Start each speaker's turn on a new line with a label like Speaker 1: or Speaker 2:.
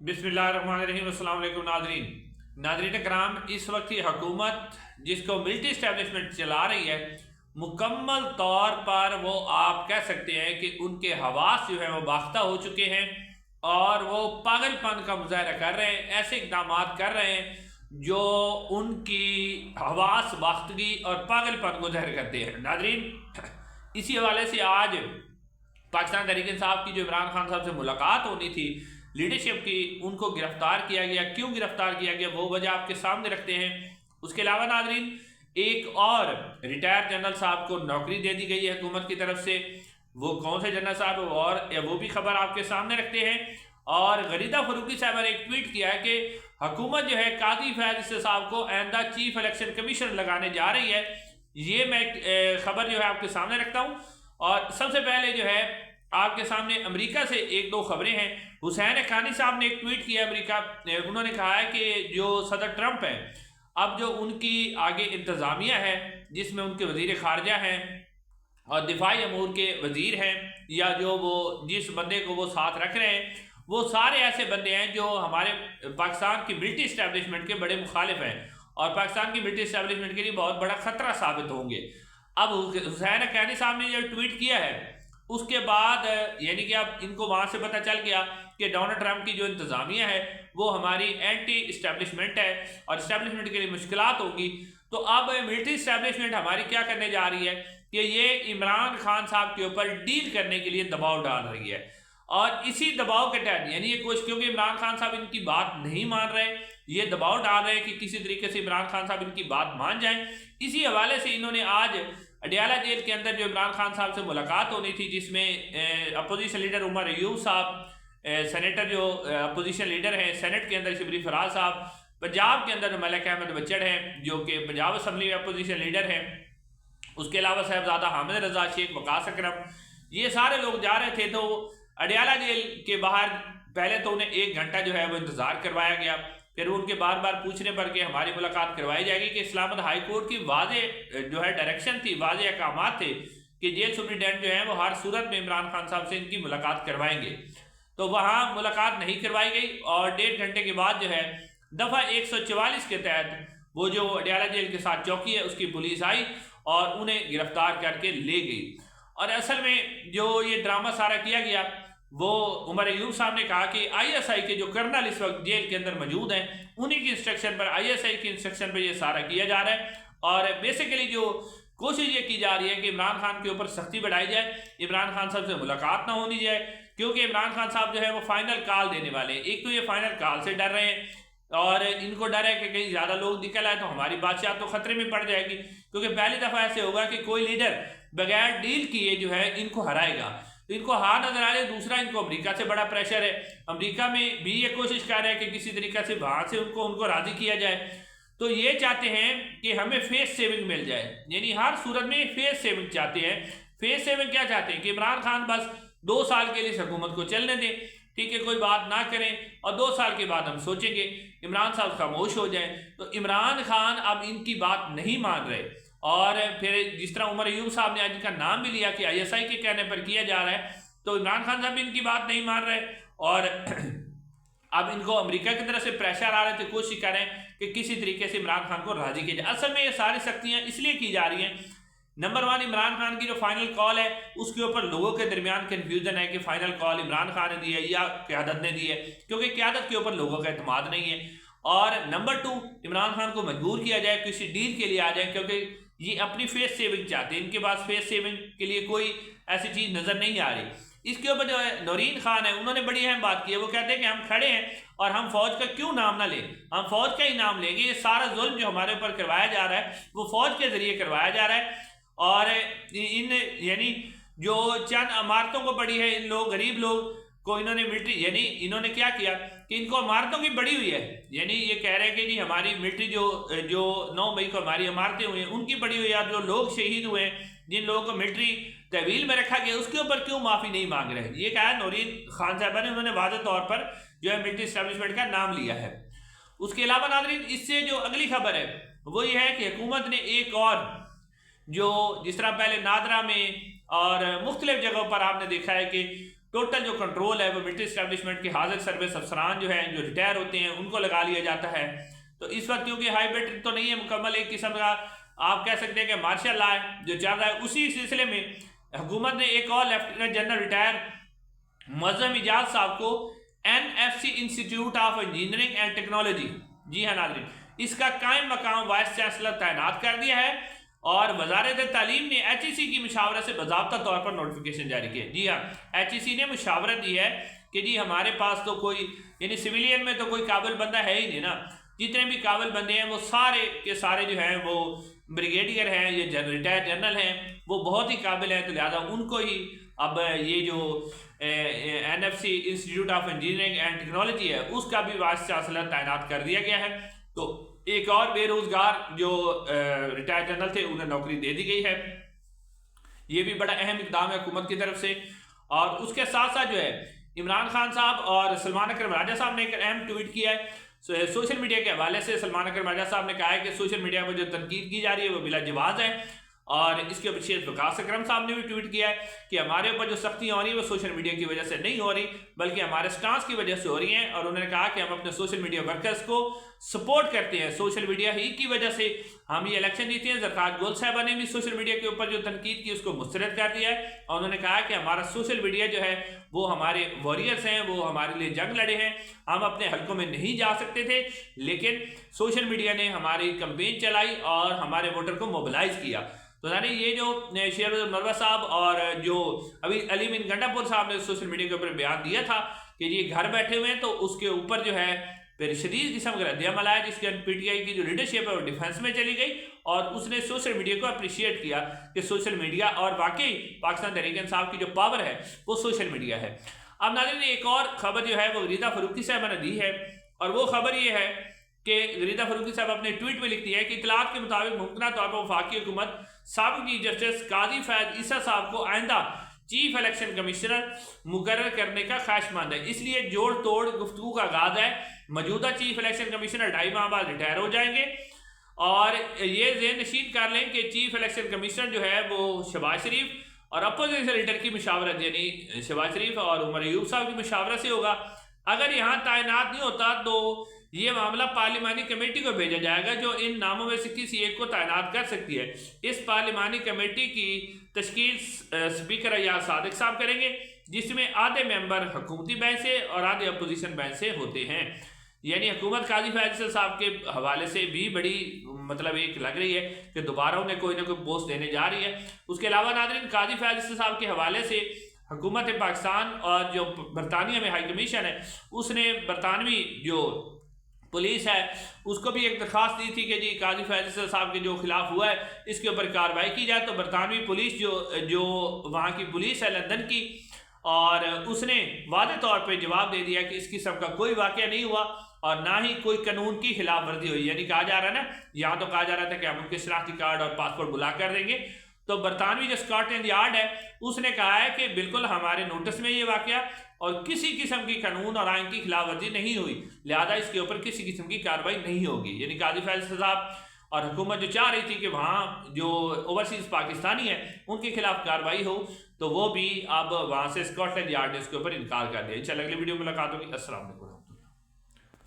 Speaker 1: बिस्मिल्लाहिर्रहमानिर्रहीम। अस्सलाम वालेकुम नाजरीन। नाजरीन कराम, इस वक्त की हुकूमत जिसको मिलिट्री इस्टेब्लिशमेंट चला रही है, मुकम्मल तौर पर वो आप कह सकते हैं कि उनके हवास जो है वो बाख्ता हो चुके हैं और वो पागलपन का मुजाहरा कर रहे हैं, ऐसे इकदाम कर रहे हैं जो उनकी हवास बाख्तगी और पागलपन को जाहिर करते हैं। नाजरीन, इसी हवाले से आज पाकिस्तान तहरीक इंसाफ की जो इमरान खान साहब से मुलाकात होनी थी लीडरशिप की, उनको गिरफ्तार किया गया। क्यों गिरफ्तार किया गया वो वजह आपके सामने रखते हैं। उसके अलावा नाजरीन, एक और रिटायर्ड जनरल साहब को नौकरी दे दी गई है हुकूमत की तरफ से। वो कौन से जनरल साहब और वो भी खबर आपके सामने रखते हैं। और गरीदा फरूकी साहब ने एक ट्वीट किया है कि हुकूमत जो है कादी फैज साहब को आइंदा चीफ इलेक्शन कमीशन लगाने जा रही है। ये मैं खबर जो है आपके सामने रखता हूँ। और सबसे पहले जो है आपके सामने अमेरिका से एक दो खबरें हैं। हुसैन हक्कानी साहब ने एक ट्वीट किया अमेरिका, उन्होंने कहा है कि जो सदर ट्रंप है, अब जो उनकी आगे इंतज़ामिया है जिसमें उनके वजीर खारजा हैं और दिफाई अमूर के वजीर हैं, या जो वो जिस बंदे को वो साथ रख रहे हैं, वो सारे ऐसे बंदे हैं जो हमारे पाकिस्तान की मिलिट्री इस्टेब्लिशमेंट के बड़े मुखालिफ हैं और पाकिस्तान की मिलिट्री इस्टेब्लिशमेंट के लिए बहुत बड़ा खतरा साबित होंगे। अब हुसैन हक्कानी साहब ने जो ट्वीट किया है उसके बाद यानी कि अब इनको वहां से पता चल गया कि डोनाल्ड ट्रंप की जो इंतज़ामिया है वो हमारी एंटी इस्टेब्लिशमेंट है और इस्टेब्लिशमेंट के लिए मुश्किलात होगी। तो अब मिलिट्री इस्टेब्लिशमेंट हमारी क्या करने जा रही है कि ये इमरान खान साहब के ऊपर डील करने के लिए दबाव डाल रही है। और इसी दबाव के तहत यानी ये कोशिश, क्योंकि इमरान खान साहब इनकी बात नहीं मान रहे, ये दबाव डाल रहे हैं कि किसी तरीके से इमरान खान साहब इनकी बात मान जाएं। इसी हवाले से इन्होंने आज अडियाला जेल के अंदर जो इमरान खान साहब से मुलाकात होनी थी, जिसमें अपोजिशन लीडर उमर अयूब साहब, सेनेटर जो अपोजिशन लीडर हैं सेनेट के अंदर शबरी फराज साहब, पंजाब के अंदर मलिक अहमद बच्चड़ हैं जो कि पंजाब असम्बली में अपोजिशन लीडर हैं, उसके अलावा साहबजादा हामिद रजा, शेख वकास अकरम, ये सारे लोग जा रहे थे। तो अडियाला जेल के बाहर पहले तो उन्हें 1 घंटा जो है वो इंतज़ार करवाया गया। फिर उनके बार बार पूछने पर कि हमारी मुलाकात करवाई जाएगी कि इस्लामाबाद हाई कोर्ट की वाजे जो है डायरेक्शन थी, वाजे अहकाम थे कि जेल सुप्रिटेंडेंट जो है वो हर सूरत में इमरान खान साहब से इनकी मुलाकात करवाएंगे। तो वहाँ मुलाकात नहीं करवाई गई और 1.5 घंटे के बाद जो है दफ़ा 144 के तहत वो जो अडियाला जेल के साथ चौकी है उसकी पुलिस आई और उन्हें गिरफ्तार करके ले गई। और असल में जो ये ड्रामा सारा किया गया, वो उमर अयूब साहब ने कहा कि आईएसआई के जो कर्नल इस वक्त जेल के अंदर मौजूद हैं, उन्हीं की इंस्ट्रक्शन पर, आईएसआई की इंस्ट्रक्शन पर ये सारा किया जा रहा है। और बेसिकली जो कोशिश ये की जा रही है कि इमरान खान के ऊपर सख्ती बढ़ाई जाए, इमरान खान साहब से मुलाकात ना होनी जाए, क्योंकि इमरान खान साहब जो है वो फाइनल कॉल देने वाले हैं। एक तो ये फाइनल कॉल से डर रहे हैं और इनको डर है कि कहीं ज़्यादा लोग निकल आए तो हमारी बादशाह तो खतरे में पड़ जाएगी, क्योंकि पहली दफ़ा ऐसे होगा कि कोई लीडर बगैर डील किए जो है इनको हराएगा। तो इनको हार नजर आ रही है। दूसरा, इनको अमेरिका से बड़ा प्रेशर है, अमेरिका में भी ये कोशिश कर रहे हैं कि किसी तरीके से वहां से उनको राजी किया जाए। तो ये चाहते हैं कि हमें फेस सेविंग मिल जाए, यानी हर सूरत में फेस सेविंग चाहते हैं। फेस सेविंग क्या चाहते हैं कि इमरान खान बस 2 साल के लिए हुकूमत को चलने दें, ठीक है, कोई बात ना करें और 2 साल के बाद हम सोचेंगे, इमरान साहब खामोश हो जाए। तो इमरान खान अब इनकी बात नहीं मान रहे। और फिर जिस तरह उमर अयूब साहब ने आज इनका नाम भी लिया कि आईएसआई के कहने पर किया जा रहा है, तो इमरान खान साहब इनकी बात नहीं मान रहे और अब इनको अमेरिका की तरफ से प्रेशर आ रहे थे, कोशिश कर रहे हैं कि किसी तरीके से इमरान खान को राजी किया जाए। असल में ये सारी सख्तियां इसलिए की जा रही हैं, नंबर 1, इमरान खान की जो फाइनल कॉल है उसके ऊपर लोगों के दरमियान कन्फ्यूजन है कि फाइनल कॉल इमरान खान ने दी है या क़यादत ने दी है, क्योंकि क़यादत के ऊपर लोगों का एतमाद नहीं है। और नंबर 2, इमरान खान को मजबूर किया जाए किसी डील के लिए आ जाए, क्योंकि ये अपनी फेस सेविंग चाहते हैं, इनके पास फेस सेविंग के लिए कोई ऐसी चीज नजर नहीं आ रही। इसके ऊपर जो है नौरीन खान है, उन्होंने बड़ी अहम बात की है। वो कहते हैं कि हम खड़े हैं और हम फौज का क्यों नाम ना लें, हम फौज का ही नाम लेंगे। ये सारा जुल्म जो हमारे ऊपर करवाया जा रहा है वो फौज के जरिए करवाया जा रहा है। और इन यानी जो चंद इमारतों को पड़ी है, इन लोग गरीब लोग को इन्होंने मिलिट्री, यानी इन्होंने क्या किया कि इनको इमारतों की बड़ी हुई है, यानी ये कह रहे हैं कि जी हमारी मिलिट्री जो 9 मई को हमारी इमारतें हुई हैं उनकी बड़ी हुई है, और जो लोग शहीद हुए हैं, जिन लोगों को मिलिट्री तहवील में रखा गया, उसके ऊपर क्यों माफ़ी नहीं मांग रहे। ये कहा नौरीन खान साहबा ने, उन्होंने वाज़ेह तौर पर जो है मिलिट्री इस्टेब्लिशमेंट का नाम लिया है। उसके अलावा नाज़रीन, इससे जो अगली खबर है वो ये है कि हुकूमत ने एक और, जो जिस तरह पहले नादरा में और मुख्तलिफ जगहों पर आपने देखा है कि टोटल जो कंट्रोल है वो मिलिट्री एस्टेब्लिशमेंट के हाजिर सर्विस अफसरान जो है जो रिटायर होते हैं उनको लगा लिया जाता है। तो इस वक्त क्योंकि हाइब्रिड तो नहीं है मुकम्मल, एक किस्म का आप कह सकते हैं कि मार्शल लॉ जो चल रहा है, उसी सिलसिले में हुकूमत ने एक और lieutenant general retire Muazzam Ijaz साहब को NFC institute of engineering and technology, जी हाँ नाज़रीन, इसका कायम मकाम वाइस चांसलर तैनात कर दिया है और वजारत तालीम ने HEC की मुशावरत से बाज़ाब्ता तौर पर नोटिफिकेशन जारी किया। जी हाँ, HEC ने मुशावरत दी है कि जी हमारे पास तो कोई यानी सिविलियन में तो कोई काबिल बंदा है ही नहीं ना, जितने भी काबिल बंदे हैं वो सारे के सारे जो हैं वो ब्रिगेडियर हैं, ये रिटायर्ड जनरल हैं, वो बहुत ही काबिल हैं, तो लिहाजा उनको ही अब ये जो NFC institute of engineering and technology है उसका भी वाइस चांसलर तैनात कर दिया गया है। तो एक और बेरोजगार जो रिटायर्ड जनरल थे उन्हें नौकरी दे दी गई है। ये भी बड़ा अहम इकदाम है हुकूमत की तरफ से। और उसके साथ साथ जो है इमरान खान साहब और सलमान अकरम राजा साहब ने एक अहम ट्वीट किया है सोशल मीडिया के हवाले से। सलमान अकरम राजा साहब ने कहा है कि सोशल मीडिया पर जो तनकीद की जा रही है वो बिला जवाज़ है, और इसके ऊपर शेख वकास अकरम साहब ने भी ट्वीट किया है कि हमारे ऊपर जो सख्तियाँ हो रही है वो सोशल मीडिया की वजह से नहीं हो रही बल्कि हमारे स्टांस की वजह से हो रही हैं। और उन्होंने कहा कि हम अपने सोशल मीडिया वर्कर्स को सपोर्ट करते हैं, सोशल मीडिया ही की वजह से हम ये इलेक्शन जीते हैं। ज़रफ़राज गोल साहबा ने भी सोशल मीडिया के ऊपर जो तनकीद की उसको मुस्तरद कर दिया है और उन्होंने कहा कि हमारा सोशल मीडिया जो है वो हमारे वॉरियर्स हैं, वो हमारे लिए जंग लड़े हैं, हम अपने हलकों में नहीं जा सकते थे, लेकिन सोशल मीडिया ने हमारी कंपेन चलाई और हमारे वोटर को मोबिलाइज किया। तो यानी ये जो शेर नरवा साहब और जो अभी अली बिन गंडापुर साहब ने सोशल मीडिया के ऊपर बयान दिया था कि ये घर बैठे हुए हैं, तो उसके ऊपर जो है फिर शदीद किस्म का रद्द-ए-अमल आया, जिसके PTI की जो लीडरशिप है वो डिफेंस में चली गई और उसने सोशल मीडिया को अप्रिशिएट किया कि सोशल मीडिया और वाकई पाकिस्तान तहरीक इंसाफ की जो पावर है वो सोशल मीडिया है। अब नाज़रीन एक और खबर जो है वो गरीदा फरूकी साहब ने दी है और वो खबर ये है कि गरीदा फरूकी साहब अपने ट्वीट में लिखती है कि इतलात के मुताबिक मुमकिन तौर पर वफाकी हुकूमत साबिक़ चीफ जस्टिस काजी फैज ईसा साहब को आइंदा चीफ इलेक्शन कमिश्नर मुकर्रर करने का ख्वाहिशमंद है, इसलिए जोड़ तोड़ गुफ्तगू का आगाज है। मौजूदा चीफ इलेक्शन कमिश्नर 2.5 माह बाद रिटायर हो जाएंगे और ये ज़हन नशीन कर लें कि चीफ इलेक्शन कमिश्नर जो है वो शहबाज शरीफ और अपोजिशन लीडर की मुशावरत यानी शहबाज शरीफ और उमर अयूब साहब की मुशावरत से होगा। अगर यहाँ तैनात नहीं होता तो ये मामला पार्लिमानी कमेटी को भेजा जाएगा जो इन नामों में से किसी एक को तैनात कर सकती है। इस पार्लिमानी कमेटी की तश्कील स्पीकर अयाज सादिक साहब करेंगे, जिसमें आधे मेंबर हुकूमती बैंक से और आधे अपोजिशन बैंक से होते हैं। यानी हुकूमत काजी फैसल साहब के हवाले से भी बड़ी मतलब एक लग रही है कि दोबारा उन्हें कोई ना कोई पोस्ट देने जा रही है। उसके अलावा नाज़रीन काजी फैसल साहब के हवाले से हुकूमत पाकिस्तान और जो बरतानिया में हाई कमीशन है उसने बरतानवी जो पुलिस है उसको भी एक दरख्वास्त दी थी कि जी काजी फैसल साहब के जो खिलाफ हुआ है इसके ऊपर कार्रवाई की जाए। तो बरतानवी पुलिस जो वहाँ की पुलिस है लंदन की, और उसने वादे तौर पे जवाब दे दिया कि इस किस्म का कोई वाक़या नहीं हुआ और ना ही कोई कानून की खिलाफ वर्जी हुई। यानी कहा जा रहा है ना, यहाँ तो कहा जा रहा था कि हम उनके शनाख्ती कार्ड और पासपोर्ट बुला कर देंगे, तो बरतानवी जो स्कॉटलैंड यार्ड है उसने कहा है कि बिल्कुल हमारे नोटिस में ये वाक़या और किसी किस्म की कानून और आइन की खिलाफ वर्जी नहीं हुई, लिहाजा इसके ऊपर किसी किस्म की कार्रवाई नहीं होगी। यानी काजी फैसल साहब और हुकूमत जो चाह रही थी कि वहाँ जो ओवरसीज़ पाकिस्तानी है उनके खिलाफ कार्रवाई हो, तो वो भी अब वहाँ से स्कॉटलैंड यार्ड ने इसके ऊपर इनकार कर दिया। इंशाल्लाह अगली वीडियो में मुलाकात होगी। अस्सलाम वालेकुम।